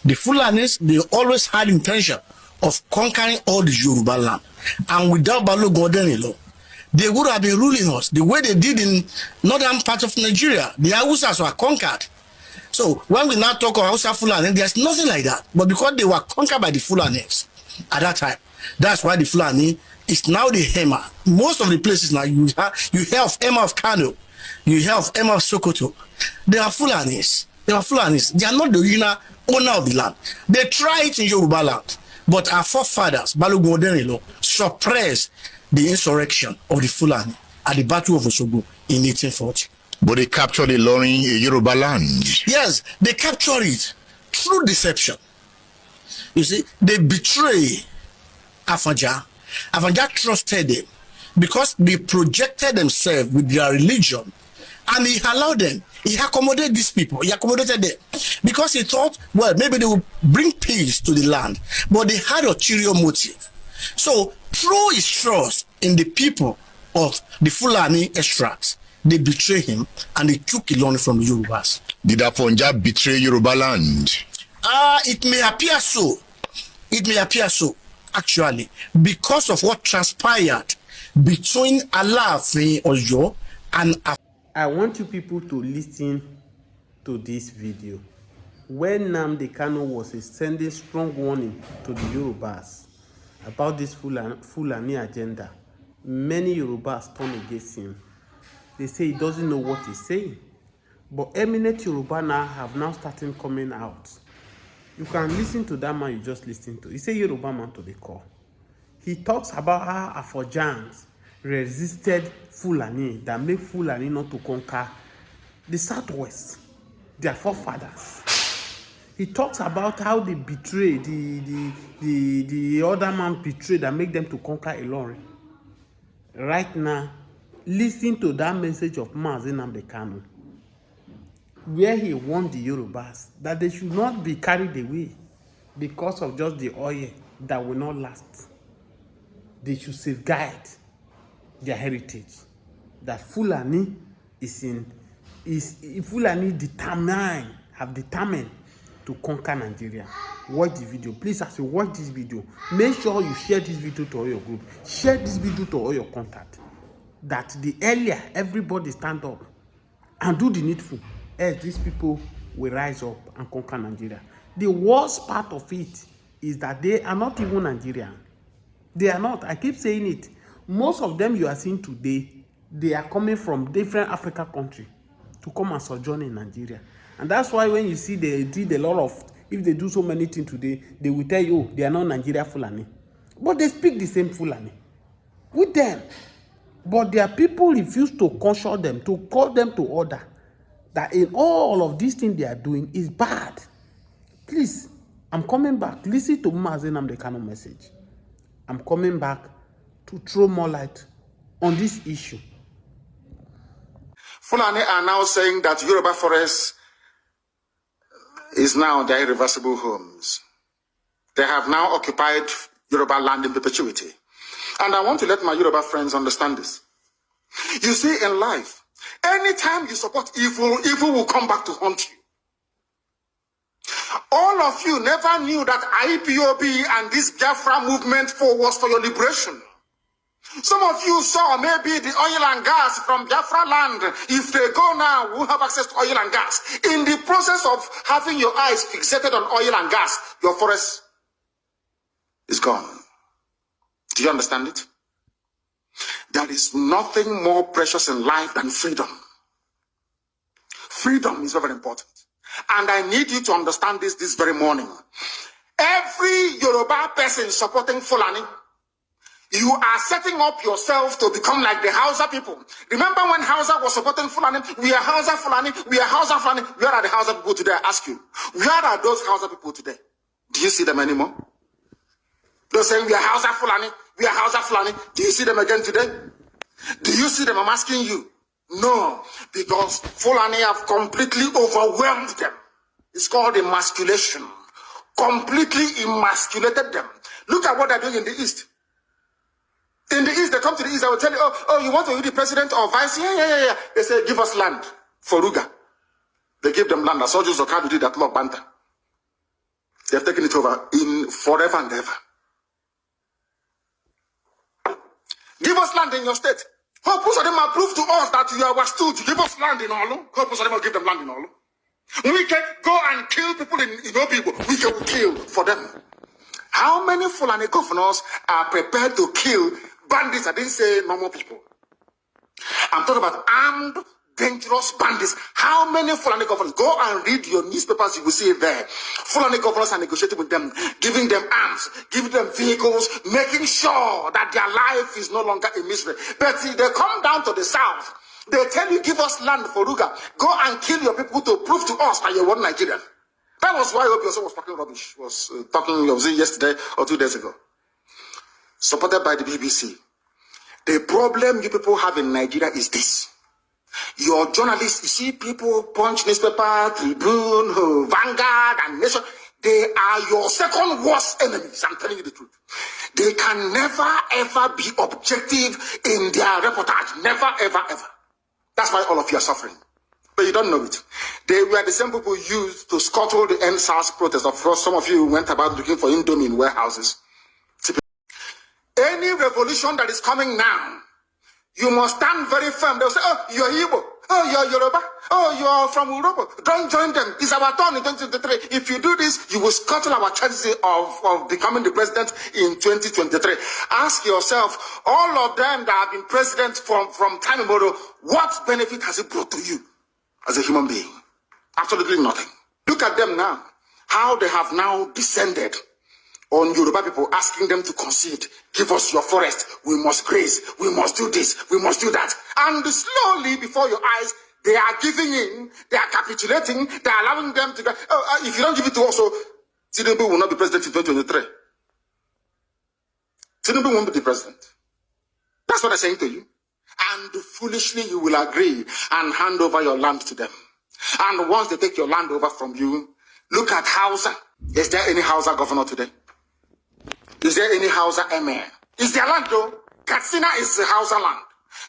The Fulani's, they always had intention of conquering all the Yoruba land. And without Balogun Odenilo, they would have been ruling us the way they did in northern part of Nigeria. The Hausas were conquered. So when we now talk of Hausa Fulani, there's nothing like that. But because they were conquered by the Fulani's at that time, that's why the Fulani is now the Hema. Most of the places now you hear of Hema of Kano, you hear of Hema of Sokoto. They are Fulani's. They are Fulani's. They are not the original owner of the land. They try it in Yoruba land, but our forefathers, Balogun Odenilo, suppressed the insurrection of the Fulani at the Battle of Osogbo in 1840. But they captured the Ilorin Yoruba land. Yes, they captured it through deception. You see, they betray Afanja. Afanja trusted them because they projected themselves with their religion, and he allowed them. He accommodated these people. He accommodated them because he thought, well, maybe they will bring peace to the land, but they had ulterior motive. So through his trust in the people of the Fulani extracts, they betrayed him and they took Ilorin from the Yorubas. Did Afanja betray Yoruba land? It may appear so. It may appear so, actually, because of what transpired between Alaafin Oyo and I want you people to listen to this video. When Nnamdi Kanu was sending strong warning to the Yorubas about this Fulani agenda, many Yorubas turned against him. They say he doesn't know what he's saying. But eminent Yoruba now have now started coming out. You can listen to that man you just listened to. He's a Yoruba man to the core. He talks about how Afojans resisted Fulani, that made Fulani not to conquer the southwest, their forefathers. He talks about how they betrayed, the other man betrayed that make them to conquer Ilorin. Right now, listen to that message of Mazi Nnamdi Kanu, where he warned the Yorubas that they should not be carried away because of just the oil that will not last. They should safeguard their heritage. That Fulani Fulani have determined to conquer Nigeria. Watch the video. Please, as you watch this video, make sure you share this video to all your group. Share this video to all your contact. That the earlier everybody stand up and do the needful, as these people will rise up and conquer Nigeria. The worst part of it is that they are not even Nigerian. They are not. I keep saying it. Most of them you are seeing today, they are coming from different African countries to come and sojourn in Nigeria. And that's why when you see they did a lot of, if they do so many things today, they will tell you, oh, they are not Nigeria Fulani. But they speak the same Fulani with them. But their people refuse to consult them, to call them to order. That in all of these things they are doing is bad. Please, I'm coming back. Listen to Mazi Nnamdi Kanu message. I'm coming back to throw more light on this issue. Fulani are now saying that Yoruba forest is now their irreversible homes. They have now occupied Yoruba land in perpetuity. And I want to let my Yoruba friends understand this. You see, in life, anytime you support evil, evil will come back to haunt you. All of you never knew that IPOB and this Biafra movement was for your liberation. Some of you saw maybe the oil and gas from Biafra land. If they go now, we'll have access to oil and gas. In the process of having your eyes fixated on oil and gas, your forest is gone. Do you understand it? There is nothing more precious in life than freedom. Freedom is very important. And I need you to understand this very morning. Every Yoruba person supporting Fulani, you are setting up yourself to become like the Hausa people. Remember when Hausa was supporting Fulani? We are Hausa Fulani, we are Hausa Fulani. Where are the Hausa people today? I ask you. Where are those Hausa people today? Do you see them anymore? They're saying we are Hausa Fulani, we are Hausa Fulani. Do you see them again today? Do you see them? I'm asking you. No, because Fulani have completely overwhelmed them. It's called emasculation. Completely emasculated them. Look at what they're doing in the East. In the East, they come to the East, they will tell you, oh, you want to be the president or vice? Yeah. They say, give us land for Ruga. They give them land. As soldiers of Kadu did that law Banta. They have taken it over in forever and ever. Give us land in your state. Hope of them are prove to us that you are stood. Give us land in Olu. Hope of them will give them land in Olu. We can go and kill people in people. We can kill for them. How many Fulani governors are prepared to kill bandits? I didn't say normal people. I'm talking about armed, dangerous bandits. How many Fulani governors? Go and read your newspapers, you will see it there. Fulani governors are negotiating with them, giving them arms, giving them vehicles, making sure that their life is no longer a misery. But if they come down to the south, they tell you, give us land for Ruga. Go and kill your people to prove to us that you're one Nigerian. That was why Obioso was talking rubbish. Was yesterday or 2 days ago. Supported by the BBC. The problem you people have in Nigeria is this. Your journalists, you see people, Punch newspaper, Tribune, Vanguard, and Nation, they are your second worst enemies. I'm telling you the truth. They can never, ever be objective in their reportage. Never, ever, ever. That's why all of you are suffering. But you don't know it. They were the same people used to scuttle the NSAS protest. Of course, some of you went about looking for Indomie in warehouses. Any revolution that is coming now, you must stand very firm. They'll say, oh, you're Igbo. Oh, you're Yoruba. Oh, you're from Yoruba. Don't join them. It's our turn in 2023. If you do this, you will scuttle our chances of becoming the president in 2023. Ask yourself, all of them that have been president from time immemorial, what benefit has it brought to you as a human being? Absolutely nothing. Look at them now. How they have now descended on Yoruba people, asking them to concede. Give us your forest. We must graze. We must do this. We must do that. And slowly, before your eyes, they are giving in. They are capitulating. They are allowing them to go. Oh, if you don't give it to us, Tinubu will not be president in 2023. Tinubu won't be the president. That's what I'm saying to you. And foolishly, you will agree and hand over your land to them. And once they take your land over from you, look at Hausa. Is there any Hausa governor today? Is there any Hausa emir? Is there land though? Katsina is Hausa land.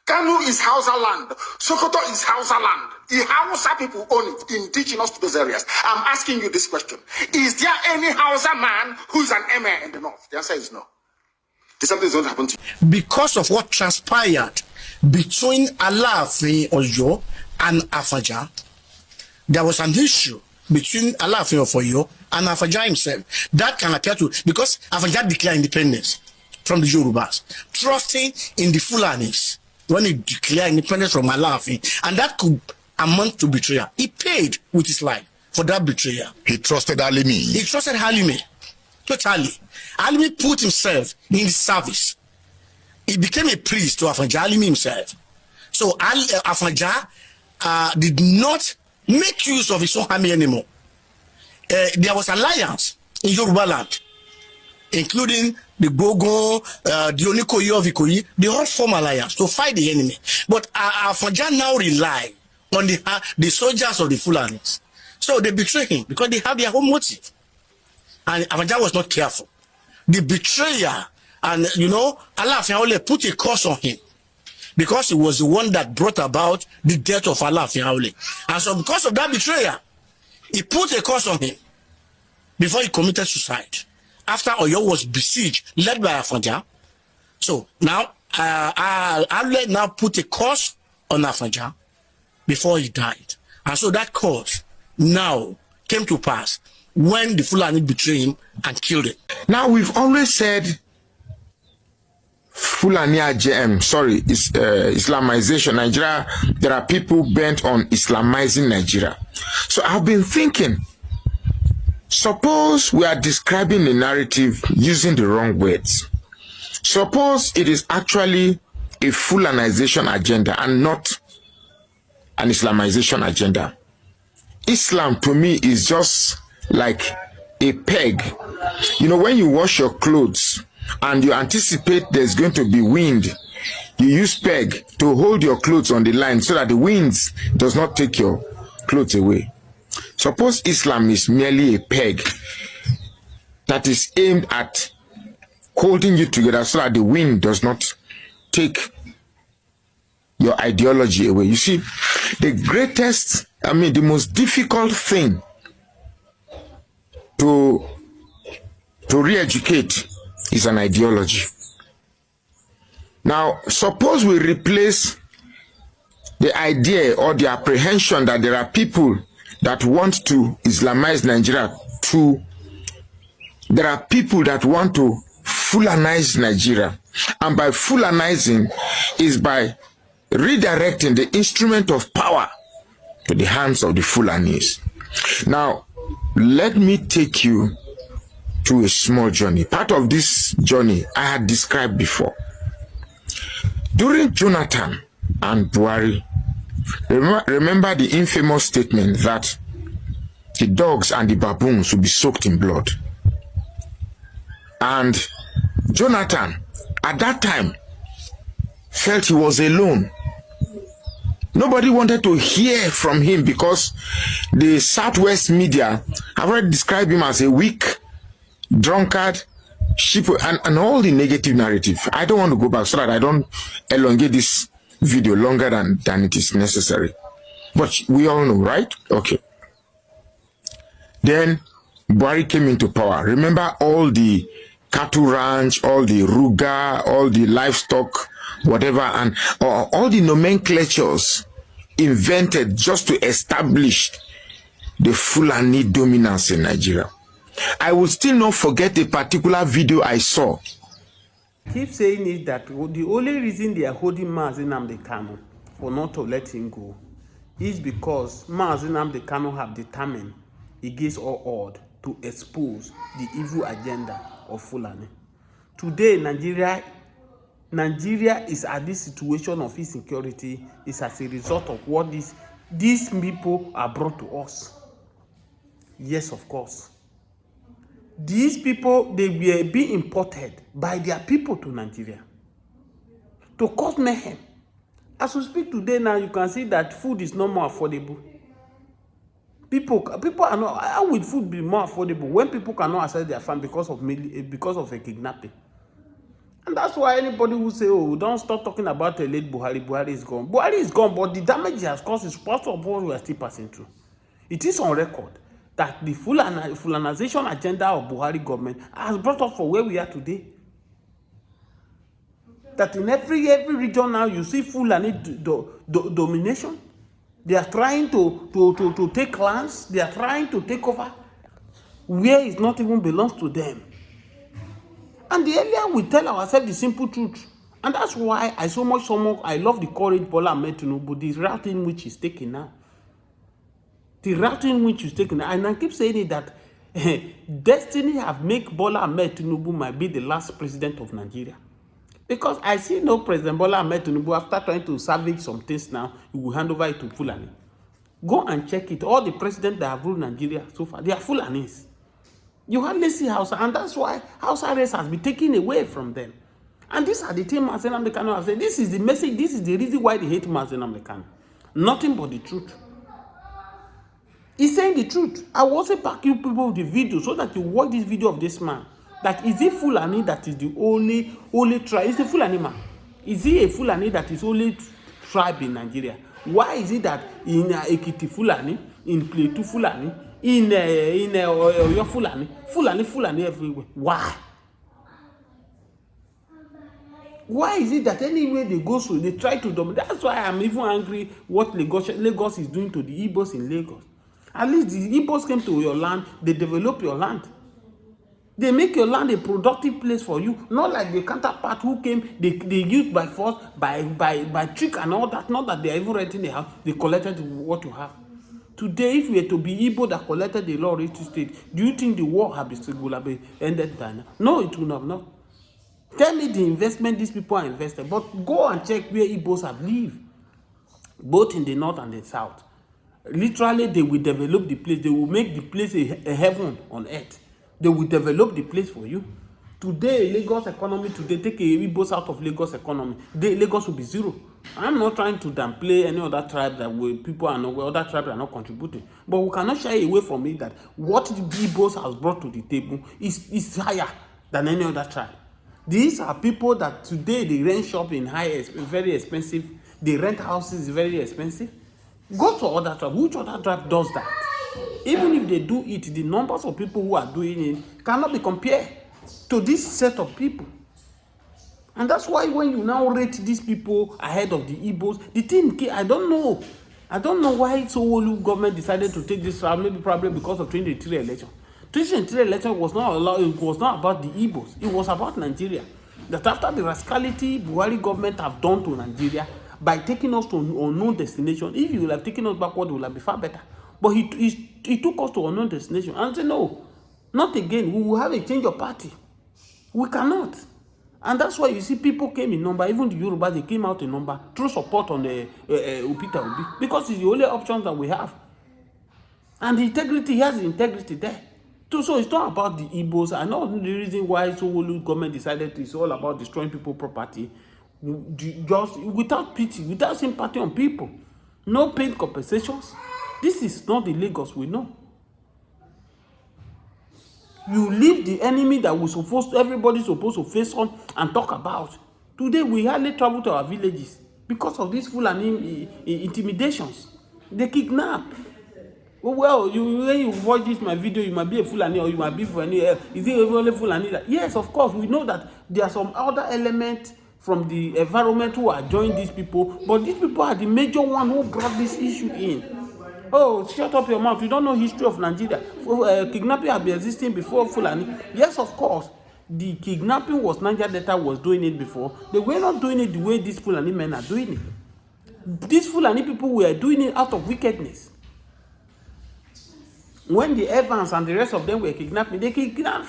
Kanu is Hausa land. Sokoto is Hausa land. The Hausa people own it, indigenous to those areas. I'm asking you this question. Is there any Hausa man who is an emir in the north? The answer is no. Something is going to happen to you. Because of what transpired between Alaafin Oyo and Afaja, there was an issue between Alaafin of Oyo and Afaja himself. That can appear to, because Afaja declared independence from the Yorubas, trusting in the Fulani'S when he declared independence from Alaafin, and that could amount to betrayal. He paid with his life for that betrayal. He trusted Alimi. He trusted Halime. Totally. Alimi put himself in the service. He became a priest to Afaja, Alimi himself. So Afaja did not make use of his own army anymore. There was alliance in Yoruba land, including the Gogo, the Onikoyi of Ikoyi. They all form alliance to fight the enemy. But Afaja now rely on the soldiers of the Fulani'S. So they betray him because they have their own motive. And Afaja was not careful. The betrayer, and Alaafin Aole put a curse on him, because he was the one that brought about the death of Alaafin Aole. And so because of that betrayal, he put a curse on him before he committed suicide. After Oyo was besieged, led by Afaja. So now, Aole now put a curse on Afaja before he died. And so that curse now came to pass when the Fulani betrayed him and killed him. Now, we've always said Islamization Nigeria. There are people bent on Islamizing Nigeria. So I've been thinking, suppose we are describing the narrative using the wrong words. Suppose it is actually a Fulanization agenda and not an Islamization agenda. Islam to me is just like a peg. When you wash your clothes and you anticipate there's going to be wind, you use peg to hold your clothes on the line so that the winds does not take your clothes away. Suppose Islam is merely a peg that is aimed at holding you together so that the wind does not take your ideology away. You see, the most difficult thing to to re-educate is an ideology. Now, suppose we replace the idea or the apprehension that there are people that want to Islamize Nigeria to there are people that want to Fulanize Nigeria. And by Fulanizing is by redirecting the instrument of power to the hands of the Fulani'S. Now, let me take you to a small journey. Part of this journey I had described before. During Jonathan and Buhari, remember the infamous statement that the dogs and the baboons will be soaked in blood. And Jonathan, at that time, felt he was alone. Nobody wanted to hear from him because the Southwest media have already described him as a weak, drunkard, sheep, and all the negative narrative. I don't want to go back so that I don't elongate this video longer than it is necessary. But we all know, right? Okay. Then Buhari came into power. Remember all the cattle ranch, all the ruga, all the livestock, whatever, and all the nomenclatures invented just to establish the Fulani dominance in Nigeria. I will still not forget a particular video I saw. Keep saying it that the only reason they are holding Mazi Nnamdi Kanu for not to let him go is because Mazi Nnamdi Kanu have determined against all odds to expose the evil agenda of Fulani. Today, Nigeria is at this situation of insecurity is as a result of what these people are brought to us. Yes, of course. These people, they were being imported by their people to Nigeria to cause mayhem. As we speak today now, you can see that food is no more affordable. People are not. How will food be more affordable when people cannot access their farm because of a kidnapping? And that's why anybody who say, "Oh, don't stop talking about the late Buhari. Buhari is gone. Buhari is gone, but the damage he has caused is part of what we are still passing through. It is on record that the Fulanization agenda of Buhari government has brought us for where we are today. That in every region now you see Fulani domination. They are trying to take lands. They are trying to take over where it not even belongs to them. And the earlier we tell ourselves the simple truth, and that's why I love the courage Bola Ahmed Tinubu, the route in which he's taking now. The route in which he's taking now. And I keep saying it that destiny have made Bola Ahmed Tinubu might be the last president of Nigeria. Because I see no President Bola Ahmed Tinubu, after trying to salvage some things now, he will hand over it to Fulani. Go and check it. All the presidents that have ruled Nigeria so far, they are Fulanis. You hardly see Hausa, and that's why Hausa race has been taken away from them. And these are the things Mazi Nnamdi Kanu have said. This is the message, this is the reason why they hate Mazi Nnamdi Kanu. Nothing but the truth. He's saying the truth. I will also back you people with the video so that you watch this video of this man. That is it Fulani that is the only tribe? Is a Fulani man? Is he a Fulani that is only tribe in Nigeria? Why is it that in Ekiti Fulani, in Plateau Fulani, in Oyo Fulani everywhere? Why? Why is it that anywhere they go through, they try to dominate? That's why I'm even angry what Lagos is doing to the Igbos in Lagos. At least the Igbos came to your land, they develop your land. They make your land a productive place for you, not like the counterpart who came, they used by force, by trick and all that. Not that they are even renting the house, they collected what you have. Today, if we were to be Igbo that collected the law to state, do you think the war would have been ended by now? No, it will not. Tell me the investment these people are invested, but go and check where Igbos have lived, both in the north and the south. Literally, they will develop the place. They will make the place a heaven on earth. They will develop the place for you. Today, Lagos economy, take Igbos out of Lagos economy, Lagos will be zero. I'm not trying to downplay any other tribe that other tribes are not contributing. But we cannot shy away from it that what the Igbos has brought to the table is higher than any other tribe. These are people that today they rent shop in very expensive. They rent houses very expensive. Go to other tribe. Which other tribe does that? Even if they do it, the numbers of people who are doing it cannot be compared to this set of people. And that's why when you now rate these people ahead of the Igbos, the thing, I don't know why Sanwo-Olu government decided to take this route, maybe probably because of 2023 election. 2023 election was not about the Igbos, it was about Nigeria. That after the rascality Buhari government have done to Nigeria by taking us to unknown destination, if you will have taken us backward, it would have been far better. But he took us to unknown destination and said, no, not again, we will have a change of party. We cannot. And that's why you see people came in number, even the Yorubas, they came out in number through support on the Peter Obi, because it's the only option that we have. And the integrity, he has the integrity there. So it's not about the Igbos. I know the reason why Sanwo-Olu government decided it's all about destroying people's property, just without pity, without sympathy on people. No pain compensations. This is not the Lagos we know. You leave the enemy that everybody's supposed to face on and talk about. Today we hardly travel to our villages because of these Fulani intimidations. They kidnap. Well, when you watch this my video, you might be a Fulani or you might be Fulani. Is it only Fulani? Yes, of course, we know that there are some other elements from the environment who are joining these people, but these people are the major one who brought this issue in. Oh, shut up your mouth. You don't know history of Nigeria. Kidnapping has been existing before Fulani. Yes, of course. The kidnapping was Niger Delta was doing it before. They were not doing it the way these Fulani men are doing it. These Fulani people were doing it out of wickedness. When the Evans and the rest of them were kidnapping, they kidnap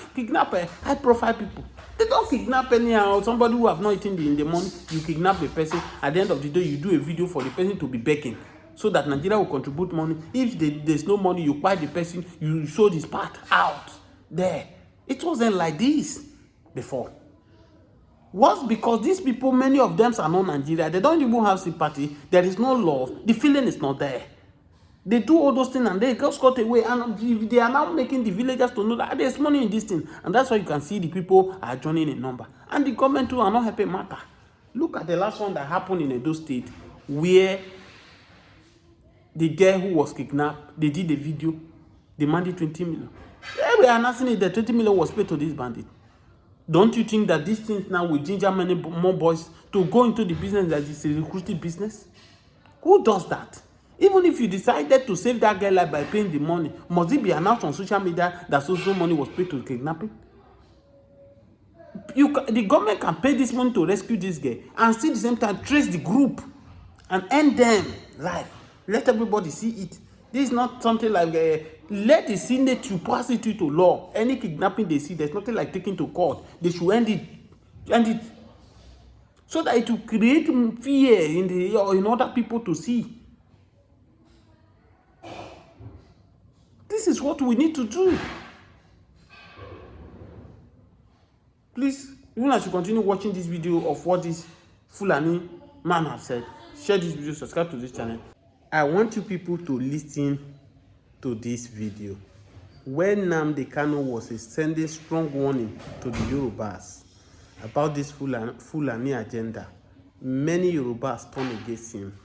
high-profile people. They don't kidnap anyhow. Somebody who have not eaten in the morning, you kidnap the person. At the end of the day, you do a video for the person to be begging, so that Nigeria will contribute money. If there's no money, you buy the person, you show this part out there. It wasn't like this before. What's because these people, many of them are not Nigeria. They don't even have sympathy. There is no love. The feeling is not there. They do all those things and they just got away. And they are now making the villagers to know that there's money in this thing. And that's why you can see the people are joining in number. And the government too are not helping matter. Look at the last one that happened in Edo State, where the girl who was kidnapped, they did a video demanding 20 million. They were announcing it that 20 million was paid to this bandit. Don't you think that these things now will ginger many more boys to go into the business that is a recruiting business? Who does that? Even if you decided to save that girl life by paying the money, must it be announced on social media that social money was paid to kidnapping? The government can pay this money to rescue this girl and still at the same time trace the group and end them life. Let everybody see it. This is not something like let the Senate to pass it to law. Any kidnapping they see, there's nothing like taking to court. They should end it, so that it will create fear in other people to see. This is what we need to do. Please, even as you continue watching this video of what this Fulani man has said, share this video, subscribe to this channel. I want you people to listen to this video. When Nnamdi Kanu was sending strong warning to the Yorubas about this Fulani agenda, many Yorubas turned against him.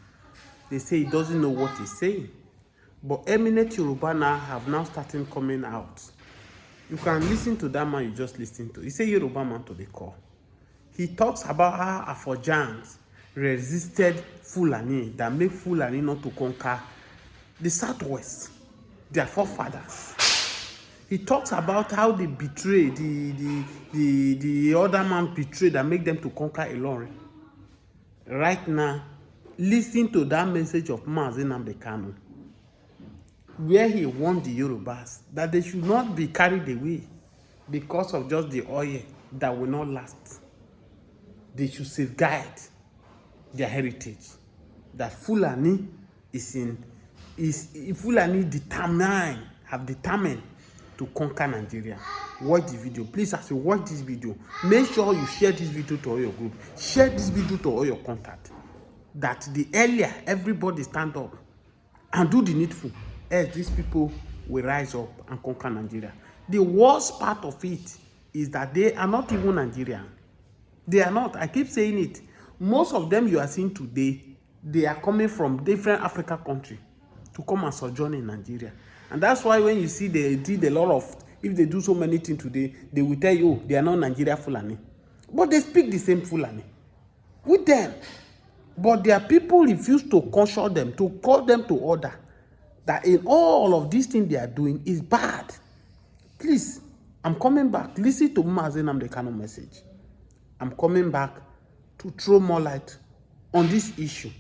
They say he doesn't know what he's saying. But eminent Yoruba now have now started coming out. You can listen to that man you just listened to. He's a Yoruba man to the core. He talks about how Afojans resisted Fulani, that made Fulani not to conquer the Southwest, their forefathers. He talks about how they betrayed, the other man betrayed and make them to conquer Ilorin. Right now, listen to that message of Mazi Nnamdi Kanu, where he warned the Yorubas that they should not be carried away because of just the oil that will not last. They should safeguard their heritage. That Fulani Fulani have determined to conquer Nigeria. Watch the video. Please, as you watch this video, make sure you share this video to all your group. Share this video to all your contact. That the earlier everybody stand up and do the needful, as these people will rise up and conquer Nigeria. The worst part of it is that they are not even Nigerian. They are not. I keep saying it. Most of them you are seeing today, they are coming from different African countries to come and sojourn in Nigeria. And that's why when you see they did a lot of if they do so many things today, they will tell you, oh, they are not Nigeria Fulani. But they speak the same Fulani with them. But their people refuse to caution them, to call them to order, that in all of these things they are doing is bad. Please, I'm coming back. Listen to Mazi Nnamdi Kanu message. I'm coming back to throw more light on this issue.